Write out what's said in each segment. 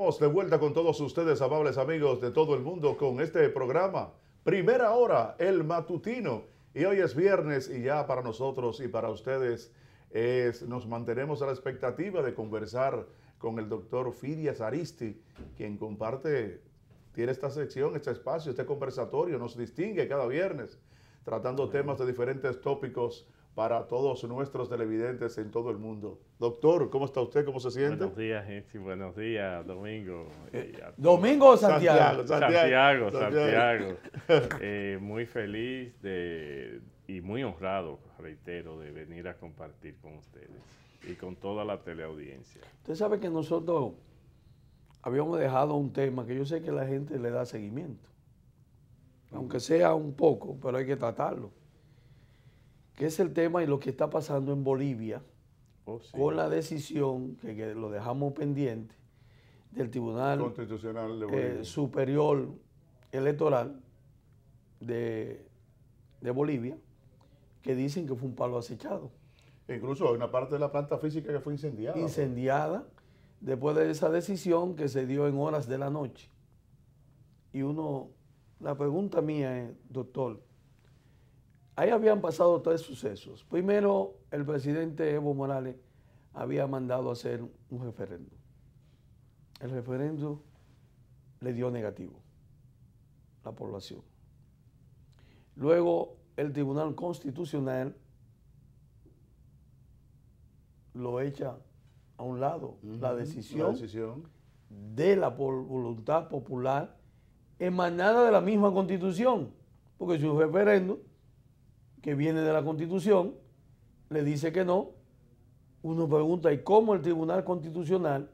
estamos de vuelta con todos ustedes, amables amigos de todo el mundo, con este programa, Primera Hora, el matutino. Y hoy es viernes y ya para nosotros y para ustedes nos mantenemos a la expectativa de conversar con el doctor Fidias Aristi, quien tiene esta sección, este espacio, este conversatorio, nos distingue cada viernes, tratando temas de diferentes tópicos para todos nuestros televidentes en todo el mundo. Doctor, ¿cómo está usted? ¿Cómo se siente? Buenos días, Jensi. Buenos días, Domingo. ¿Domingo o Santiago? Santiago. Muy feliz y muy honrado, reitero, de venir a compartir con ustedes y con toda la teleaudiencia. Usted sabe que nosotros habíamos dejado un tema que yo sé que la gente le da seguimiento, aunque sea un poco, pero hay que tratarlo, que es el tema y lo que está pasando en Bolivia con la decisión, que lo dejamos pendiente, del Tribunal Constitucional de Bolivia. Superior Electoral de Bolivia, que dicen que fue un palo acechado. Incluso hay una parte de la planta física que fue incendiada. Incendiada después de esa decisión que se dio en horas de la noche. Y la pregunta mía es, doctor, ahí habían pasado tres sucesos. Primero, el presidente Evo Morales había mandado hacer un referéndum. El referéndum le dio negativo a la población. Luego, el Tribunal Constitucional lo echa a un lado, la decisión de la voluntad popular emanada de la misma Constitución, porque si un referéndum que viene de la Constitución le dice que no, uno pregunta, ¿y cómo el Tribunal Constitucional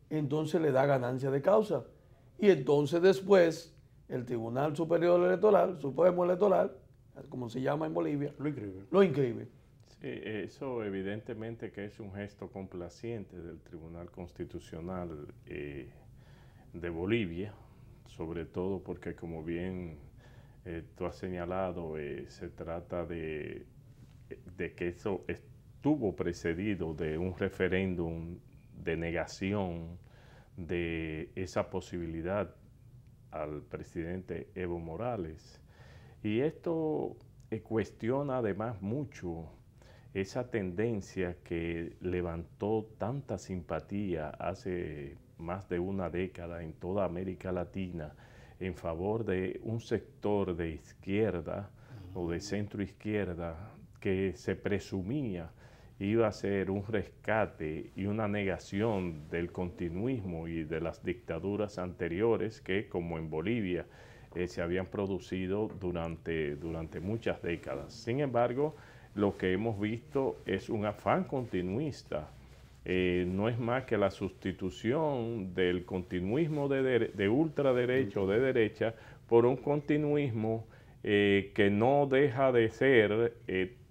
entonces le da ganancia de causa? Y entonces después el Tribunal Superior Electoral, Supremo Electoral, como se llama en Bolivia, lo inscribe. Sí, eso evidentemente que es un gesto complaciente del Tribunal Constitucional de Bolivia, sobre todo porque, como bien tú has señalado, se trata de que eso estuvo precedido de un referéndum de negación de esa posibilidad al presidente Evo Morales. Y esto cuestiona además mucho esa tendencia que levantó tanta simpatía hace más de una década en toda América Latina en favor de un sector de izquierda o de centro izquierda que se presumía iba a ser un rescate y una negación del continuismo y de las dictaduras anteriores que, como en Bolivia, se habían producido durante muchas décadas. Sin embargo, lo que hemos visto es un afán continuista. No es más que la sustitución del continuismo de ultraderecha o de derecha por un continuismo que no deja de ser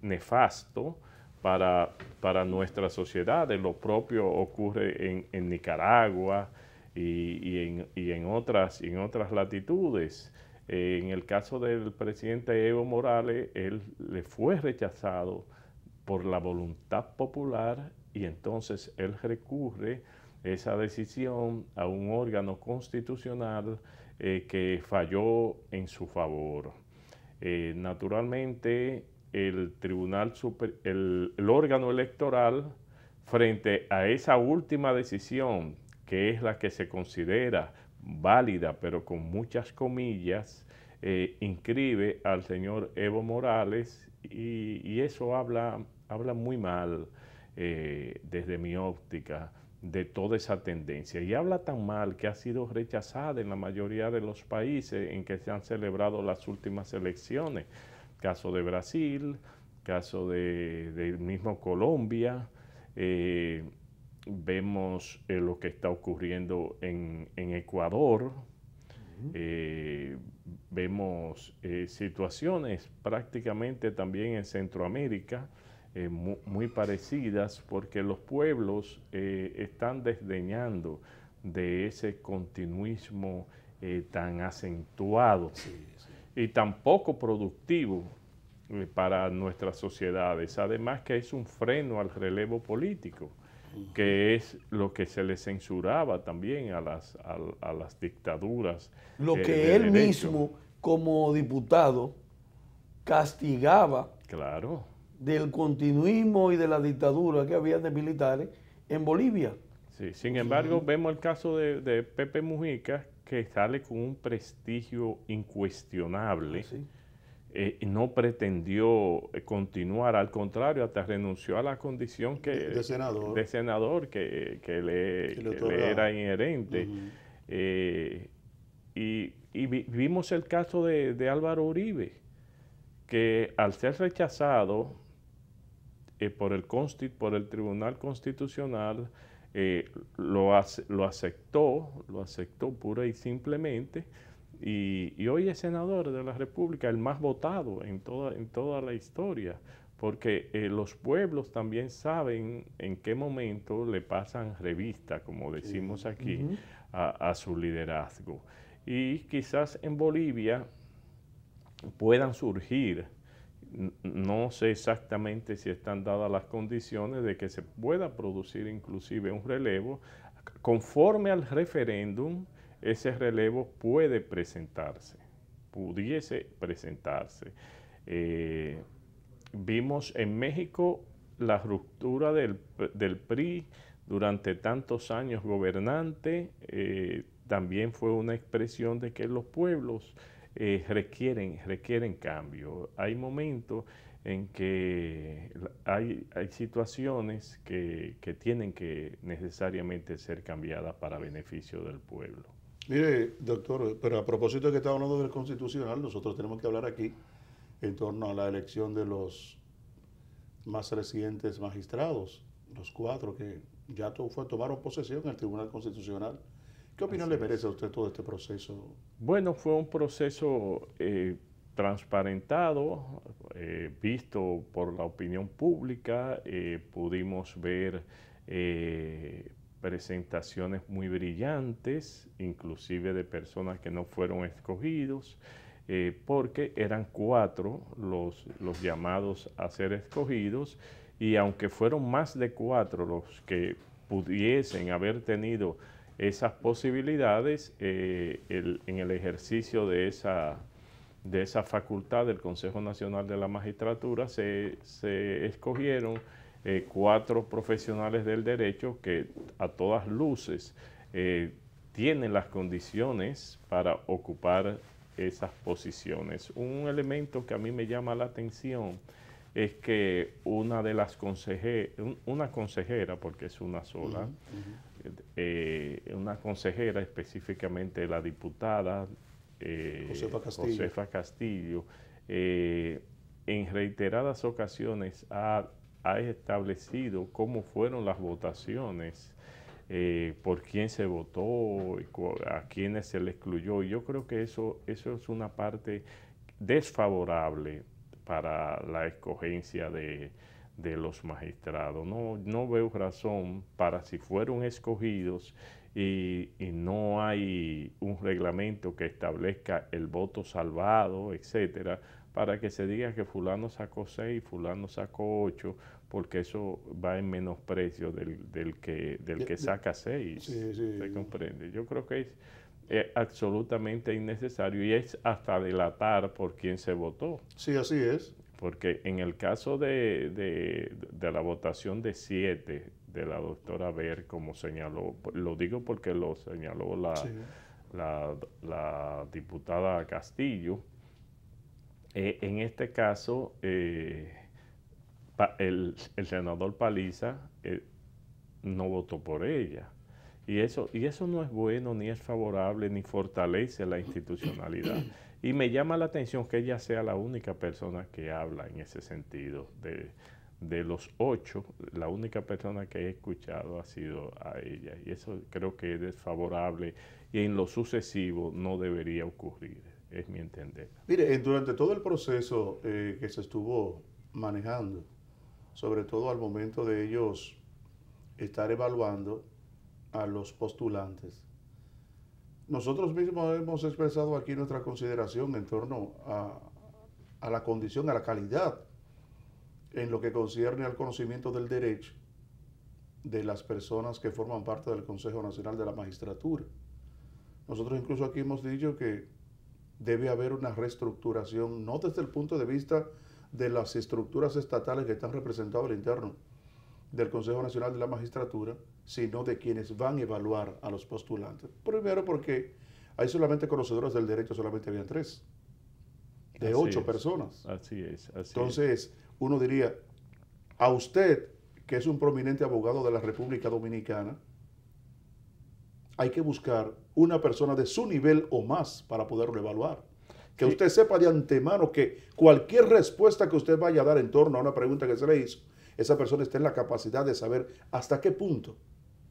nefasto para nuestra sociedad. Lo propio ocurre en Nicaragua y en otras latitudes. En el caso del presidente Evo Morales, él le fue rechazado por la voluntad popular y entonces él recurre esa decisión a un órgano constitucional que falló en su favor. Naturalmente, el órgano electoral, frente a esa última decisión, que es la que se considera válida, pero con muchas comillas, inscribe al señor Evo Morales y eso habla muy mal desde mi óptica de toda esa tendencia. Y habla tan mal que ha sido rechazada en la mayoría de los países en que se han celebrado las últimas elecciones. Caso de Brasil, caso del mismo Colombia. Vemos lo que está ocurriendo en Ecuador, vemos situaciones prácticamente también en Centroamérica muy parecidas, porque los pueblos están desdeñando de ese continuismo tan acentuado y tan poco productivo para nuestras sociedades, además que es un freno al relevo político. que es lo que se le censuraba también a las dictaduras. Lo que él mismo, como diputado, castigaba. Claro. Del continuismo y de la dictadura que había de militares en Bolivia. Sí, sin embargo, vemos el caso de Pepe Mujica, que sale con un prestigio incuestionable. Sí. No pretendió continuar, al contrario, hasta renunció a la condición de senador que le era inherente. Y vimos el caso de Álvaro Uribe, que al ser rechazado por el Tribunal Constitucional, lo aceptó pura y simplemente, y hoy es senador de la República, el más votado en toda la historia, porque los pueblos también saben en qué momento le pasan revista, como decimos aquí, a su liderazgo. Y quizás en Bolivia puedan surgir, no sé exactamente si están dadas las condiciones de que se pueda producir inclusive un relevo. Conforme al referéndum, ese relevo pudiese presentarse. Vimos en México la ruptura del PRI durante tantos años gobernante, también fue una expresión de que los pueblos requieren cambio. Hay momentos en que hay situaciones que tienen que necesariamente ser cambiadas para beneficio del pueblo. Mire, doctor, pero a propósito de que estamos hablando del constitucional, nosotros tenemos que hablar aquí en torno a la elección de los más recientes magistrados, los 4 que ya tomaron posesión en el Tribunal Constitucional. ¿Qué opinión le merece a usted todo este proceso? Bueno, fue un proceso transparentado, visto por la opinión pública. Pudimos ver presentaciones muy brillantes, inclusive de personas que no fueron escogidos, porque eran 4 los llamados a ser escogidos, y aunque fueron más de 4 los que pudiesen haber tenido esas posibilidades, en el ejercicio de esa facultad del Consejo Nacional de la Magistratura se escogieron 4 profesionales del derecho que a todas luces tienen las condiciones para ocupar esas posiciones. Un elemento que a mí me llama la atención es que una consejera, porque es una sola, una consejera, específicamente la diputada Josefa Castillo, en reiteradas ocasiones ha establecido cómo fueron las votaciones, por quién se votó, a quiénes se le excluyó. Y yo creo que eso es una parte desfavorable para la escogencia de los magistrados. No veo razón para, si fueron escogidos y no hay un reglamento que establezca el voto salvado, etcétera, para que se diga que fulano sacó 6, fulano sacó 8, porque eso va en menosprecio del que saca 6. ¿Se comprende? Yo creo que es absolutamente innecesario, y es hasta delatar por quién se votó. Sí, así es. Porque en el caso de la votación de 7 de la doctora Ver, como señaló, lo digo porque lo señaló la diputada Castillo, en este caso el senador Paliza no votó por ella. Y eso no es bueno, ni es favorable, ni fortalece la institucionalidad. Y me llama la atención que ella sea la única persona que habla en ese sentido. De los 8, la única persona que he escuchado ha sido a ella. Y eso creo que es desfavorable, y en lo sucesivo no debería ocurrir, es mi entender. Mire, durante todo el proceso que se estuvo manejando, sobre todo al momento de ellos estar evaluando a los postulantes, nosotros mismos hemos expresado aquí nuestra consideración en torno a la condición, a la calidad en lo que concierne al conocimiento del derecho de las personas que forman parte del Consejo Nacional de la Magistratura. Nosotros incluso aquí hemos dicho que debe haber una reestructuración, no desde el punto de vista de las estructuras estatales que están representadas al interno del Consejo Nacional de la Magistratura, sino de quienes van a evaluar a los postulantes. Primero porque hay solamente conocedores del derecho, solamente habían 3, de 8 personas. Así es. Entonces, uno diría, a usted, que es un prominente abogado de la República Dominicana, hay que buscar una persona de su nivel o más para poderlo evaluar. Que usted sepa de antemano que cualquier respuesta que usted vaya a dar en torno a una pregunta que se le hizo, esa persona está en la capacidad de saber hasta qué punto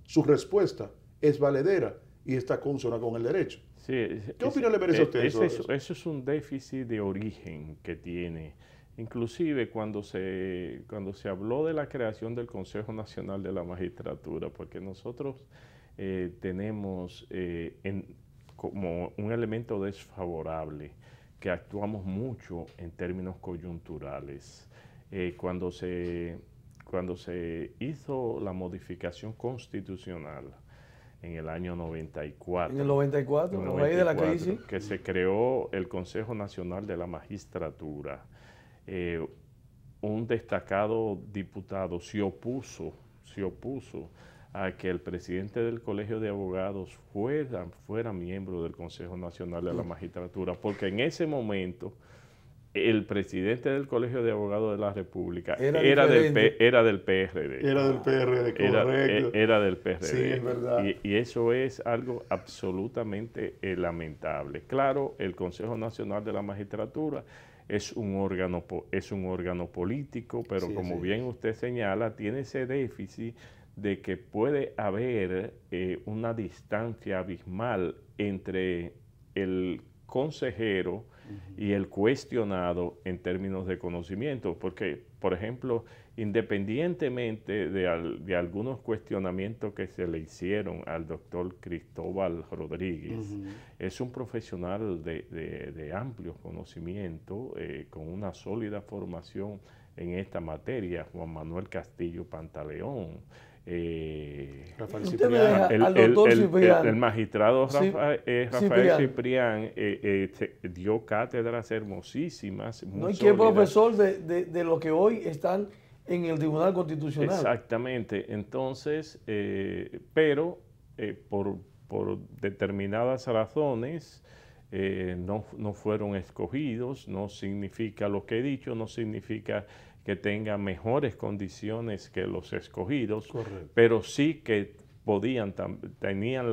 su respuesta es valedera y está consona con el derecho. Sí, ¿Qué opinión le merece a usted eso? Eso es un déficit de origen que tiene. Inclusive cuando se habló de la creación del Consejo Nacional de la Magistratura, porque nosotros tenemos como un elemento desfavorable que actuamos mucho en términos coyunturales. Cuando se hizo la modificación constitucional en el año 94. En el 94, a raíz de la crisis. Que se creó el Consejo Nacional de la Magistratura. Un destacado diputado se opuso a que el presidente del Colegio de Abogados fuera miembro del Consejo Nacional de la Magistratura, porque en ese momento el presidente del Colegio de Abogados de la República era del PRD. Era del PRD, correcto. Era del PRD. Sí, es verdad. Y eso es algo absolutamente lamentable. Claro, el Consejo Nacional de la Magistratura es un órgano político, pero sí, como bien usted señala, tiene ese déficit de que puede haber una distancia abismal entre el consejero y el cuestionado en términos de conocimiento, porque, por ejemplo, independientemente de algunos cuestionamientos que se le hicieron al doctor Cristóbal Rodríguez, es un profesional de amplio conocimiento, con una sólida formación en esta materia, Juan Manuel Castillo Pantaleón. Rafael Ciprián. El magistrado Rafael Ciprián dio cátedras hermosísimas. No, y que es profesor de lo que hoy están en el Tribunal Constitucional. Exactamente. Entonces, pero por determinadas razones no fueron escogidos. No significa lo que he dicho, no significa que tengan mejores condiciones que los escogidos. Correcto. Pero sí que tenían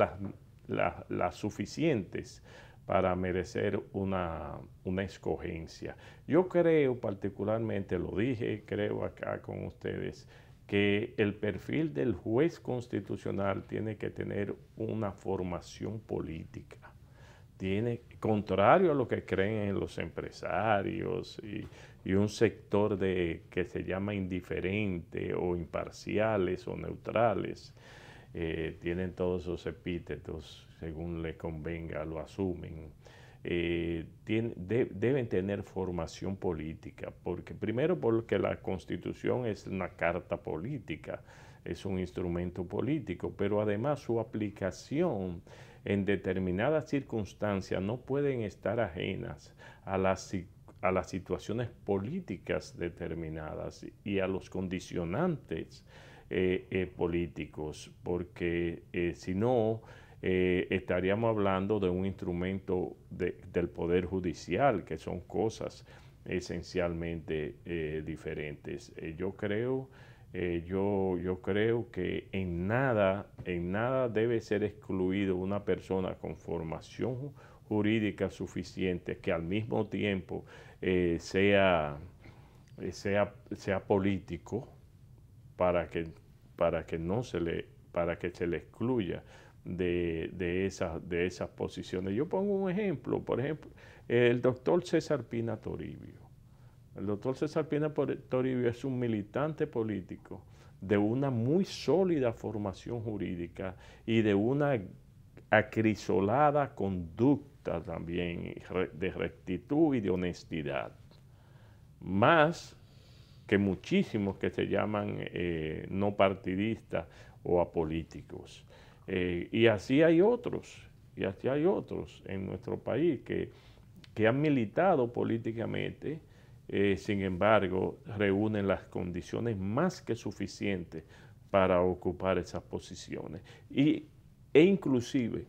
las suficientes para merecer una escogencia. Yo creo particularmente, lo dije, creo acá con ustedes, que el perfil del juez constitucional tiene que tener una formación política. Contrario a lo que creen los empresarios y un sector que se llama indiferente o imparciales o neutrales, tienen todos esos epítetos, según les convenga, lo asumen. Deben tener formación política, primero porque la Constitución es una carta política, es un instrumento político, pero además su aplicación en determinadas circunstancias no pueden estar ajenas a las situaciones políticas determinadas y a los condicionantes políticos, porque si no, estaríamos hablando de un instrumento del Poder Judicial, que son cosas esencialmente diferentes. Yo creo que en nada debe ser excluido una persona con formación jurídica suficiente que al mismo tiempo sea político para que se le excluya de esas posiciones. Yo pongo un ejemplo, por ejemplo, el doctor César Pina Toribio. El doctor César Pina Toribio es un militante político de una muy sólida formación jurídica y de una acrisolada conducta también de rectitud y de honestidad. Más que muchísimos que se llaman no partidistas o apolíticos. Y así hay otros en nuestro país que han militado políticamente, sin embargo, reúnen las condiciones más que suficientes para ocupar esas posiciones. E inclusive,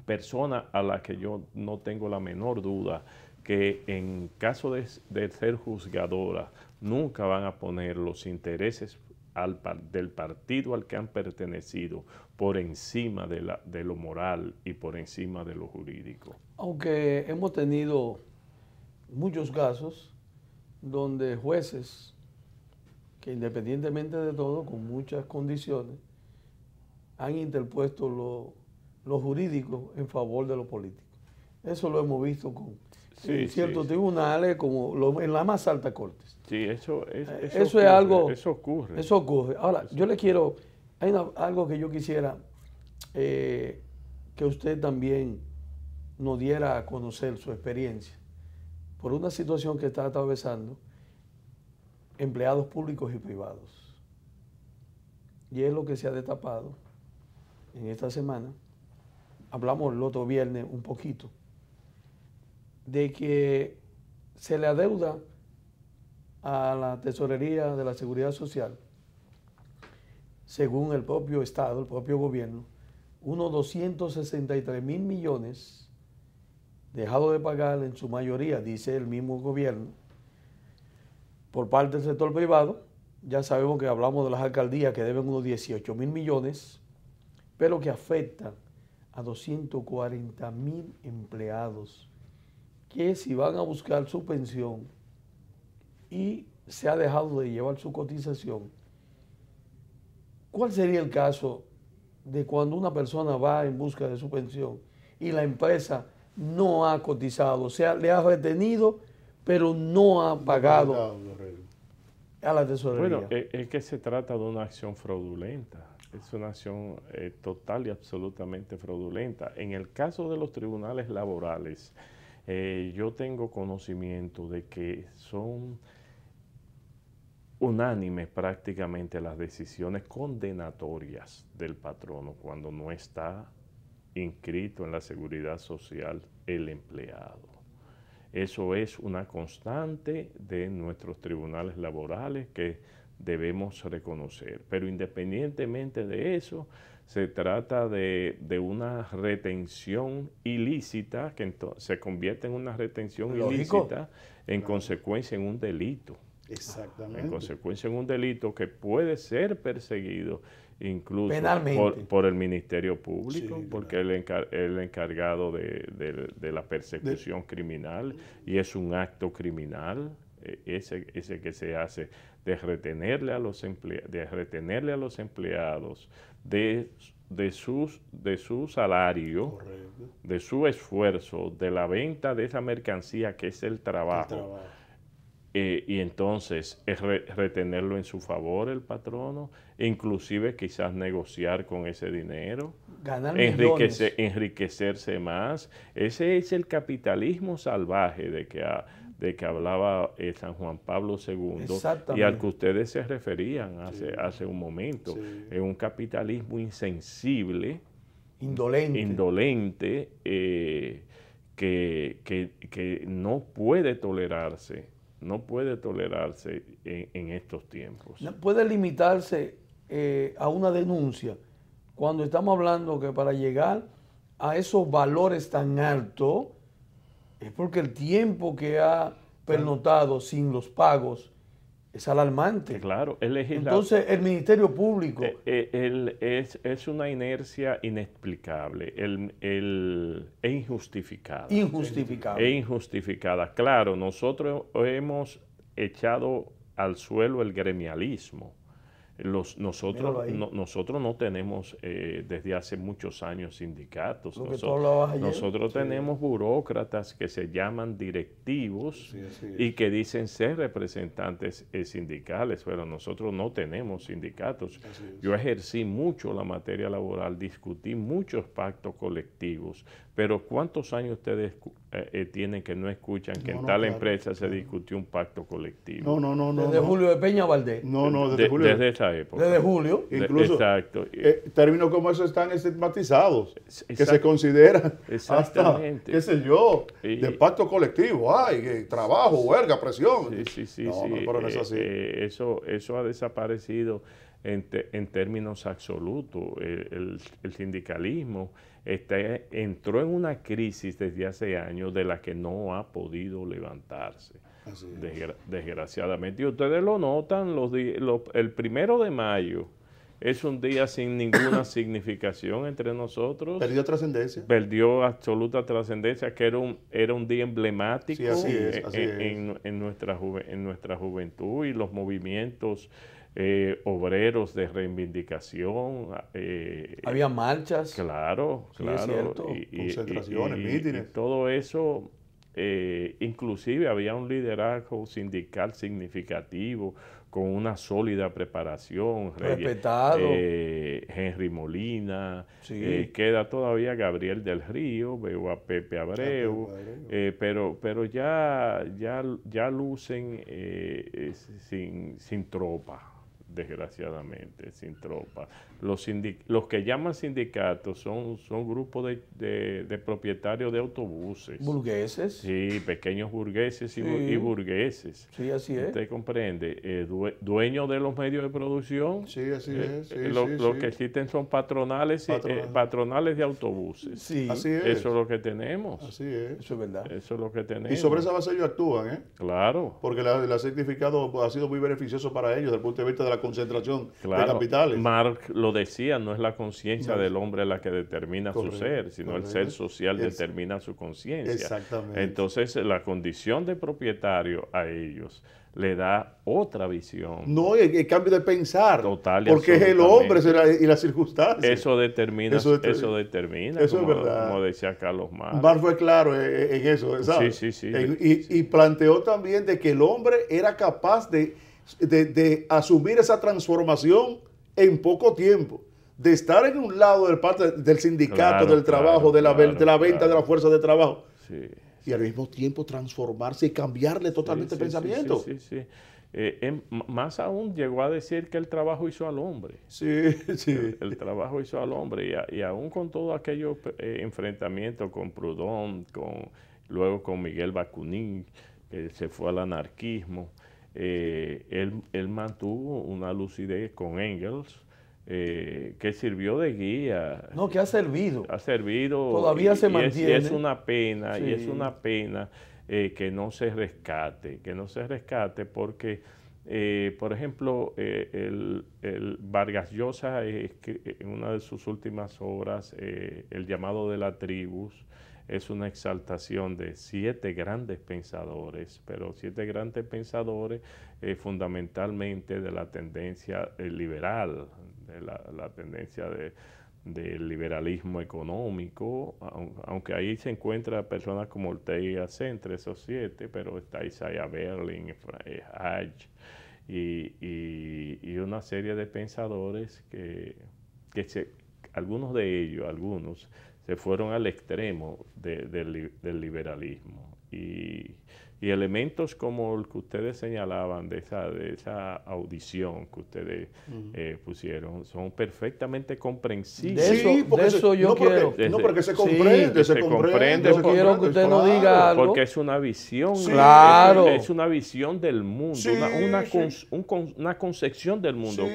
personas a las que yo no tengo la menor duda que en caso de ser juzgadoras nunca van a poner los intereses del partido al que han pertenecido por encima de lo moral y por encima de lo jurídico. Aunque hemos tenido muchos casos donde jueces que independientemente de todo, con muchas condiciones, han interpuesto lo jurídico en favor de lo político. Eso lo hemos visto en ciertos tribunales, como en la más alta corte. Sí, eso es algo. Eso ocurre. Eso ocurre. Ahora, yo le quiero. Hay algo que yo quisiera que usted también nos diera a conocer su experiencia por una situación que está atravesando empleados públicos y privados. Y es lo que se ha destapado en esta semana. Hablamos el otro viernes un poquito de que se le adeuda a la Tesorería de la Seguridad Social, según el propio Estado, el propio gobierno, unos 263,000 millones dejados de pagar en su mayoría, dice el mismo gobierno, por parte del sector privado. Ya sabemos que hablamos de las alcaldías que deben unos 18,000 millones, pero que afectan a 240,000 empleados que si van a buscar su pensión y se ha dejado de llevar su cotización, ¿cuál sería el caso de cuando una persona va en busca de su pensión y la empresa no ha cotizado? O sea, le ha retenido, pero no ha pagado a la tesorería. Bueno, es que se trata de una acción fraudulenta. Es una acción total y absolutamente fraudulenta. En el caso de los tribunales laborales, yo tengo conocimiento de que son unánimes prácticamente las decisiones condenatorias del patrono cuando no está inscrito en la seguridad social el empleado. Eso es una constante de nuestros tribunales laborales que debemos reconocer. Pero independientemente de eso, se trata de una retención ilícita, que se convierte en una retención ilícita, en consecuencia en un delito. Exactamente. En consecuencia en un delito que puede ser perseguido incluso por el Ministerio Público, sí, porque es el encargado de la persecución criminal, y es un acto criminal ese que se hace de retenerle a los empleados de su salario, correcto, de su esfuerzo, de la venta de esa mercancía que es el trabajo. Y entonces es retenerlo en su favor el patrono, inclusive quizás negociar con ese dinero, enriquecerse más. Ese es el capitalismo salvaje de que hablaba San Juan Pablo II y al que ustedes se referían hace un momento. Sí. Es un capitalismo insensible, indolente, que no puede tolerarse. No puede tolerarse en estos tiempos. No puede limitarse a una denuncia cuando estamos hablando que para llegar a esos valores tan altos es porque el tiempo que ha pernotado sin los pagos es alarmante. Claro, el legislador. Entonces, el Ministerio Público. Es una inercia inexplicable, es injustificada. Injustificable. Es injustificada. Claro, nosotros hemos echado al suelo el gremialismo. Nosotros no tenemos desde hace muchos años sindicatos. Nosotros tenemos burócratas que se llaman directivos y que dicen ser representantes sindicales, pero nosotros no tenemos sindicatos. Yo ejercí mucho la materia laboral, discutí muchos pactos colectivos, pero ¿cuántos años ustedes tienen que no escuchan que en tal empresa se discutió un pacto colectivo. No. Desde Julio de Peña Valdés. Desde Julio. Desde esa época. Desde Julio. Incluso, exacto. Términos como esos están estigmatizados, que se consideran hasta, qué sé yo, de pacto colectivo. Ay, trabajo, huelga, presión. Sí. Pero no es así. Eso ha desaparecido en términos absolutos. El sindicalismo entró en una crisis desde hace años de la que no ha podido levantarse, desgraciadamente. Y ustedes lo notan, el 1 de mayo es un día sin ninguna significación entre nosotros. Perdió trascendencia. Perdió absoluta trascendencia, que era un día emblemático en nuestra juventud, y los movimientos obreros de reivindicación. Había marchas. Claro. Es cierto. Concentraciones, mítines. Y todo eso, inclusive había un liderazgo sindical significativo, con una sólida preparación. Respetado. Henry Molina, queda todavía Gabriel del Río, veo a Pepe Abreu, pero ya lucen sin tropa, desgraciadamente, sin tropa. Los que llaman sindicatos son grupos de propietarios de autobuses. Burgueses. Sí, pequeños burgueses y burgueses. Sí, así es. Usted comprende. Dueños de los medios de producción. Sí, así es. Lo que existen son patronales de autobuses. Sí, así es. Eso es lo que tenemos. Así es. Eso es verdad. Eso es lo que tenemos. Y sobre esa base ellos actúan, ¿eh? Claro. Porque el significado ha sido muy beneficioso para ellos desde el punto de vista de la concentración de capitales. Marx lo decía, no es la conciencia del hombre la que determina su ser, sino el ser social determina su conciencia. Exactamente. Entonces, la condición de propietario a ellos le da otra visión. No, el cambio de pensar. Total. Porque es el hombre y las circunstancias. Eso determina. Eso es verdad. Como decía Carlos Marx. Marx fue claro en eso, ¿sabes? Sí. Y planteó también de que el hombre era capaz de asumir esa transformación en poco tiempo, de estar en un lado del sindicato, del trabajo, de la venta de la fuerza de trabajo, y al mismo tiempo transformarse y cambiarle totalmente el pensamiento. Sí. Más aún llegó a decir que el trabajo hizo al hombre. Sí. El trabajo hizo al hombre, y aún con todos aquellos enfrentamientos con Proudhon, luego con Miguel Bakunin, que se fue al anarquismo, él mantuvo una lucidez con Engels, que sirvió de guía. No, que ha servido. Todavía se mantiene. Y es una pena, que no se rescate, porque, por ejemplo, el Vargas Llosa, en una de sus últimas obras, El llamado de la tribus, es una exaltación de 7 grandes pensadores, pero 7 grandes pensadores fundamentalmente de la tendencia liberal, de la tendencia del liberalismo económico, aunque ahí se encuentran personas como Ortega y Gasset entre esos 7, pero está Isaiah Berlin, Hayek y una serie de pensadores que algunos de ellos se fueron al extremo del liberalismo, y elementos como el que ustedes señalaban de esa audición que ustedes pusieron son perfectamente comprensibles. De eso yo quiero. Porque se comprende. Se comprende. Yo quiero que usted nos diga algo. Porque es una visión. Claro. Es una visión del mundo, una concepción del mundo.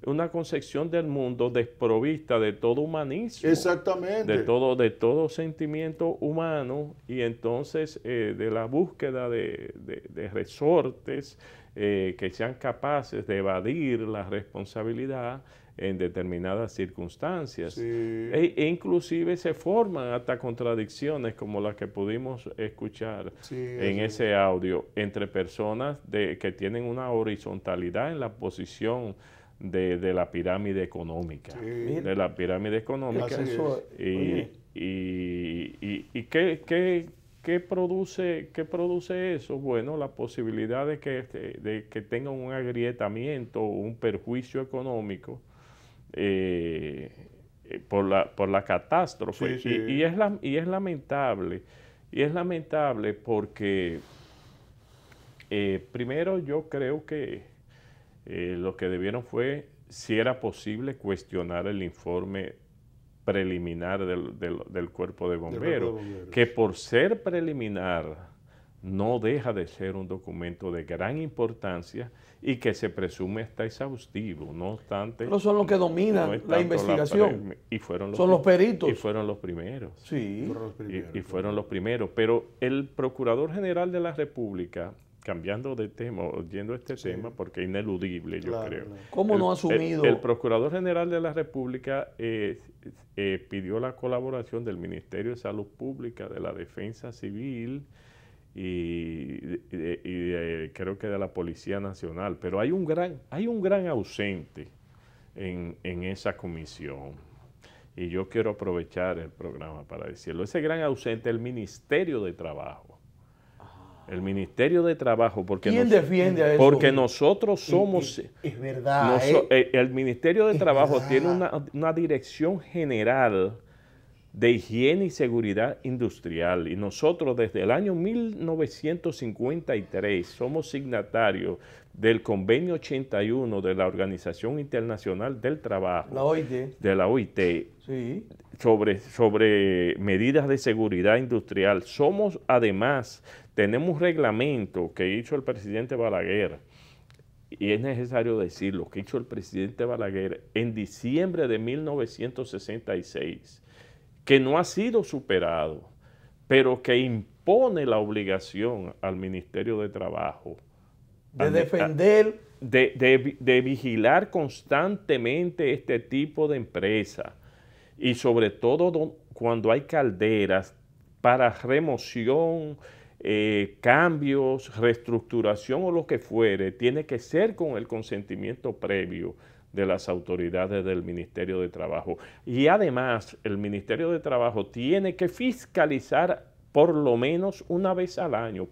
Una concepción del mundo desprovista de todo humanismo. Exactamente. De todo sentimiento humano, y entonces de la búsqueda de resortes que sean capaces de evadir la responsabilidad en determinadas circunstancias. E inclusive se forman hasta contradicciones como las que pudimos escuchar en ese audio entre personas que tienen una horizontalidad en la posición de la pirámide económica. De la pirámide económica. ¿Y qué produce eso? Bueno, la posibilidad de que tengan un agrietamiento o un perjuicio económico por la catástrofe. Y es lamentable Y es lamentable porque, primero, yo creo que lo que debieron fue, si era posible, cuestionar el informe preliminar del Cuerpo de Bomberos, que por ser preliminar no deja de ser un documento de gran importancia y que se presume está exhaustivo, no obstante. Pero son los que dominan la investigación. Y fueron los peritos. Y fueron los primeros. Sí. Y fueron los primeros. Pero el Procurador General de la República, cambiando de tema, oyendo este tema, porque es ineludible, yo creo. ¿Cómo no ha asumido? El Procurador General de la República pidió la colaboración del Ministerio de Salud Pública, de la Defensa Civil y creo que de la Policía Nacional. Pero hay un gran ausente en esa comisión. Y yo quiero aprovechar el programa para decirlo. Ese gran ausente es el Ministerio de Trabajo. El Ministerio de Trabajo, porque ¿quién defiende a eso? Porque nosotros somos... Es verdad. El Ministerio de Trabajo tiene una dirección general de higiene y seguridad industrial, y nosotros desde el año 1953 somos signatarios del Convenio 81 de la Organización Internacional del Trabajo, la OIT, de la OIT, sí, sobre medidas de seguridad industrial. Somos, además, tenemos un reglamento que hizo el presidente Balaguer, y es necesario decirlo, que hizo el presidente Balaguer en diciembre de 1966, que no ha sido superado, pero que impone la obligación al Ministerio de Trabajo de defender, de vigilar constantemente este tipo de empresas, y sobre todo cuando hay calderas para remoción, cambios, reestructuración o lo que fuere, tiene que ser con el consentimiento previo de las autoridades del Ministerio de Trabajo. Y además, el Ministerio de Trabajo tiene que fiscalizar por lo menos una vez al año,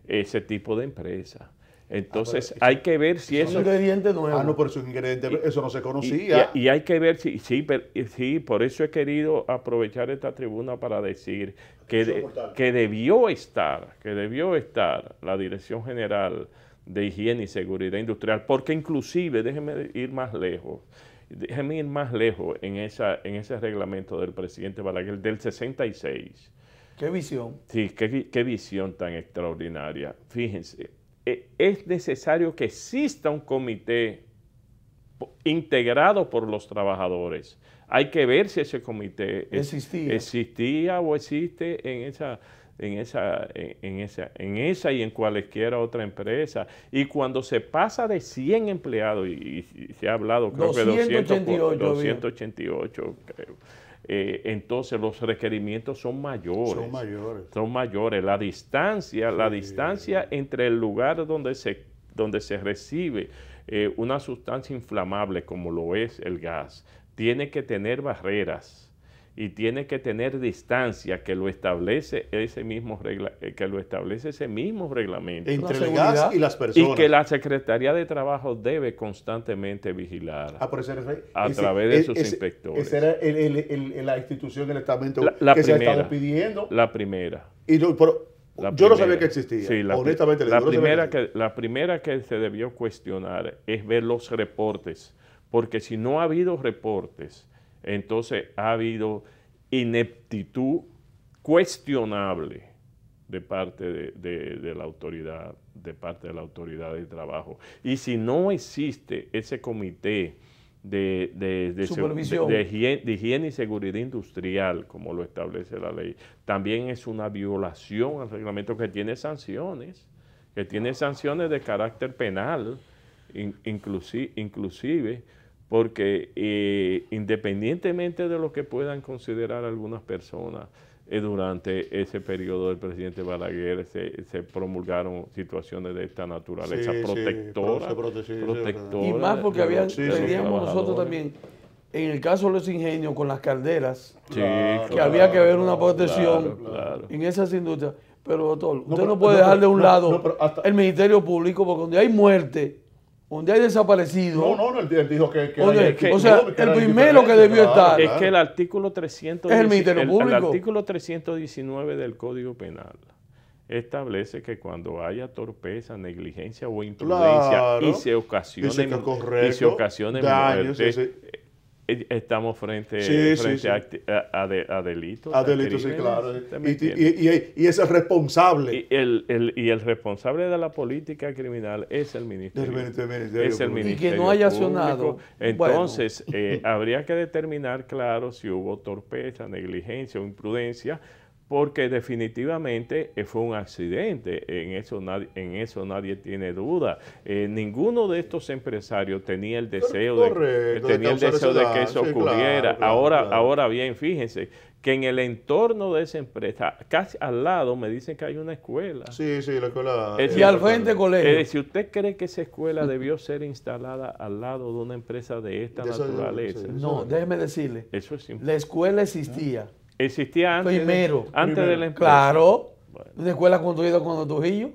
ese tipo de empresa. Entonces, hay que ver si eso... Es un ingrediente nuevo. No, pero es un ingrediente, eso no se conocía. Y hay que ver si... Sí, por eso he querido aprovechar esta tribuna para decir que debió estar la Dirección General de Higiene y Seguridad Industrial, porque inclusive, déjenme ir más lejos en ese reglamento del presidente Balaguer del 66. ¿Qué visión? Sí, qué visión tan extraordinaria. Fíjense, es necesario que exista un comité integrado por los trabajadores. Hay que ver si ese comité existía o existe en esa y en cualquiera otra empresa. Y cuando se pasa de 100 empleados, y se ha hablado, creo que 288, creo. Entonces los requerimientos son mayores. Son mayores. La distancia entre el lugar donde se recibe una sustancia inflamable como lo es el gas, tiene que tener barreras y tiene que tener distancia que lo establece ese mismo reglamento. Entre el gas y las personas. Y que la Secretaría de Trabajo debe constantemente vigilar a través de sus inspectores. Esa era la institución, el estamento que se ha estado pidiendo. La primera. Y yo no sabía que existía. Sí, honestamente. La primera que se debió cuestionar es ver los reportes, porque si no ha habido reportes, entonces ha habido ineptitud cuestionable de parte de la autoridad, de trabajo. Y si no existe ese comité de higiene y seguridad industrial, como lo establece la ley, también es una violación al reglamento que tiene sanciones de carácter penal, inclusive, porque independientemente de lo que puedan considerar algunas personas, durante ese periodo del presidente Balaguer se promulgaron situaciones de esta naturaleza protectora. Y más porque teníamos nosotros también, en el caso de los ingenios con las calderas, que había que ver una protección en esas industrias. Pero doctor, usted no puede dejar de un lado el Ministerio Público, porque donde hay muerte, donde hay desaparecidos. No, él dijo que o sea, el primero que debió estar. Es que el artículo 300 es el Ministerio Público. El artículo 319 del Código Penal establece que cuando haya torpeza, negligencia o imprudencia y se ocasione muerte, estamos frente a delitos. A delitos, sí, claro. Y es el responsable. Y el responsable de la política criminal es el Ministerio. Es el Ministerio y que no haya Público. sonado. Entonces, habría que determinar, claro, si hubo torpeza, negligencia o imprudencia, porque definitivamente fue un accidente, en eso nadie tiene duda. Ninguno de estos empresarios tenía el deseo de que eso ocurriera. Claro. Ahora bien, fíjense que en el entorno de esa empresa, casi al lado, me dicen que hay una escuela. Sí, la escuela. Y al frente colegio. Si usted cree que esa escuela debió ser instalada al lado de una empresa de esta naturaleza. No, déjeme decirle. Eso es la escuela existía. Existía antes, primero de la empresa. Claro. Bueno. Una escuela construida con Trujillo.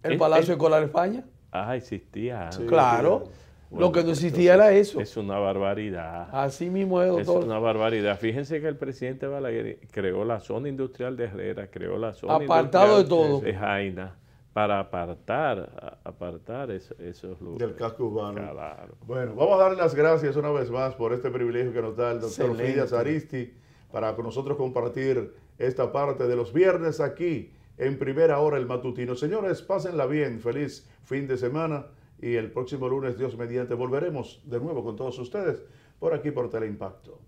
El Palacio Escolar España. Existía antes. Sí, claro. Bueno, lo que no existía era eso. Es una barbaridad. Así mismo es, doctor. Es una barbaridad. Fíjense que el presidente Balaguer creó la zona industrial de Herrera, creó la zona apartado industrial de todo de Jaina, para apartar esos lugares. Del casco urbano. Claro. Bueno, vamos a darle las gracias una vez más por este privilegio que nos da el doctor Fidias Aristi para con nosotros compartir esta parte de los viernes aquí en Primera Hora el Matutino. Señores, pásenla bien, feliz fin de semana y el próximo lunes, Dios mediante, volveremos de nuevo con todos ustedes por aquí por Teleimpacto.